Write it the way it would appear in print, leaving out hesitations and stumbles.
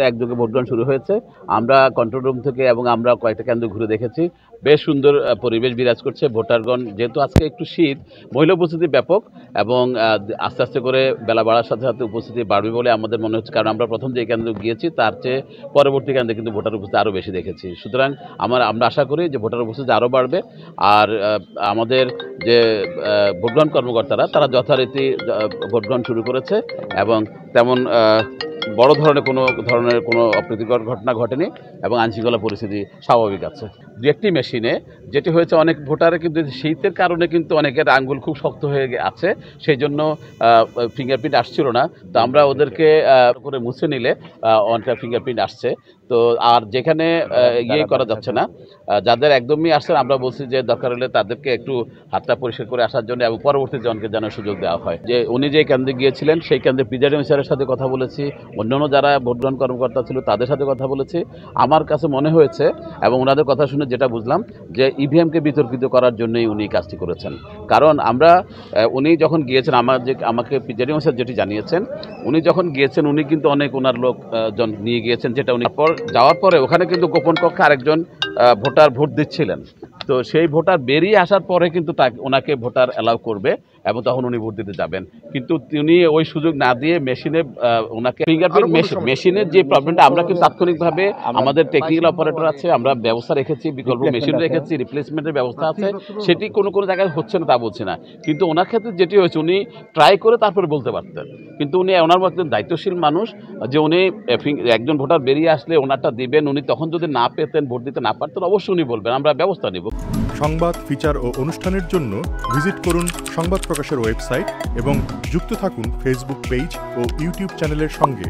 একযোগে ভোটগ্রহণ শুরু হয়েছে। আমরা কন্ট্রোল রুম থেকে এবং আমরা কয়েকটা কেন্দ্র ঘুরে দেখেছি, বেশ সুন্দর পরিবেশ বিরাজ করছে। ভোটারগণ যেহেতু আজকে একটু শীত, মহিলা উপস্থিতি ব্যাপক এবং আস্তে আস্তে করে বেলা বাড়ার সাথে সাথে উপস্থিতি বাড়বে বলে আমাদের মনে হচ্ছে, কারণ আমরা প্রথম যে কেন্দ্রে গিয়েছি তার চেয়ে পরবর্তী কেন্দ্রে কিন্তু ভোটার উপস্থিতি আরও বেশি দেখেছি। সুতরাং আমরা আশা করি যে ভোটার উপস্থিতি আরও বাড়বে। আর আমাদের যে ভোটগ্রহণ কর্মকর্তারা তারা যথারীতি ভোটগ্রহণ শুরু করেছে এবং তেমন বড় ধরনের কোনো অপ্রীতিকর ঘটনা ঘটেনি এবং আইনশৃঙ্খলা পরিস্থিতি স্বাভাবিক আছে। দু একটি মেশিনে যেটি হয়েছে, অনেক ভোটারে কিন্তু শীতের কারণে কিন্তু অনেকের আঙ্গুল খুব শক্ত হয়ে আছে, সেই জন্য ফিঙ্গারপ্রিন্ট আসছিল না। তো আমরা ওদেরকে করে মুছে নিলে অনেকটা ফিঙ্গারপ্রিন্ট আসছে। তো আর যেখানে করা যাচ্ছে না, যাদের একদমই আসছেন, আমরা বলছি যে দরকার হলে তাদেরকে একটু হাতটা পরিষ্কার করে আসার জন্য এবং পরবর্তী জনকে যেন সুযোগ দেওয়া হয়। যে উনি যে কেন্দ্রে গিয়েছিলেন সেই কেন্দ্রে প্রিজাইডিং অফিসারের সাথে কথা বলেছি, অন্যান্য যারা ভোটগ্রহণ কর্মকর্তা ছিল তাদের সাথে কথা বলেছি। আমার কাছে মনে হয়েছে এবং ওনাদের কথা শুনে যেটা বুঝলাম যে ইভিএমকে বিতর্কিত করার জন্যই উনি কাজটি করেছেন। কারণ উনি যখন গিয়েছেন, আমাকে প্রিজাইডিং অফিসার যেটি জানিয়েছেন, উনি যখন গিয়েছেন উনি কিন্তু অনেক ওনার লোকজন নিয়ে গিয়েছেন, যেটা উনি যাওয়ার পরে ওখানে কিন্তু গোপন কক্ষে আরেকজন ভোটার ভোট দিচ্ছিলেন। তো সেই ভোটার বেরিয়ে আসার পরে কিন্তু ওনাকে ভোটার অ্যালাউ করবে এবং তখন উনি ভোট দিতে যাবেন। কিন্তু তিনি ওই সুযোগ না দিয়ে মেশিনে ওনাকে ফিঙ্গারপ্রিন্ট মেশিনের যে প্রবলেমটা, আমরা কিন্তু তাৎক্ষণিকভাবে আমাদের টেকনিক্যাল অপারেটর আছে, আমরা ব্যবস্থা রেখেছি, বিকল্প মেশিন রেখেছি, রিপ্লেসমেন্টের ব্যবস্থা আছে। সেটি কোনো জায়গায় হচ্ছে না তা বলছি না, কিন্তু ওনার ক্ষেত্রে যেটি হয়েছে উনি ট্রাই করে তারপরে বলতে পারতেন। কিন্তু ওনার মধ্যে দায়িত্বশীল মানুষ, যে উনি একজন ভোটার বেরিয়ে আসলে ওনারটা দিবেন, উনি তখন যদি না পেতেন, ভোট দিতে না পারতেন, অবশ্যই উনি বলবেন, আমরা ব্যবস্থা নেব। সংবাদ, ফিচার ও অনুষ্ঠানের জন্য ভিজিট করুন সংবাদ প্রকাশের ওয়েবসাইট এবং যুক্ত থাকুন ফেসবুক পেজ ও ইউটিউব চ্যানেলের সঙ্গে।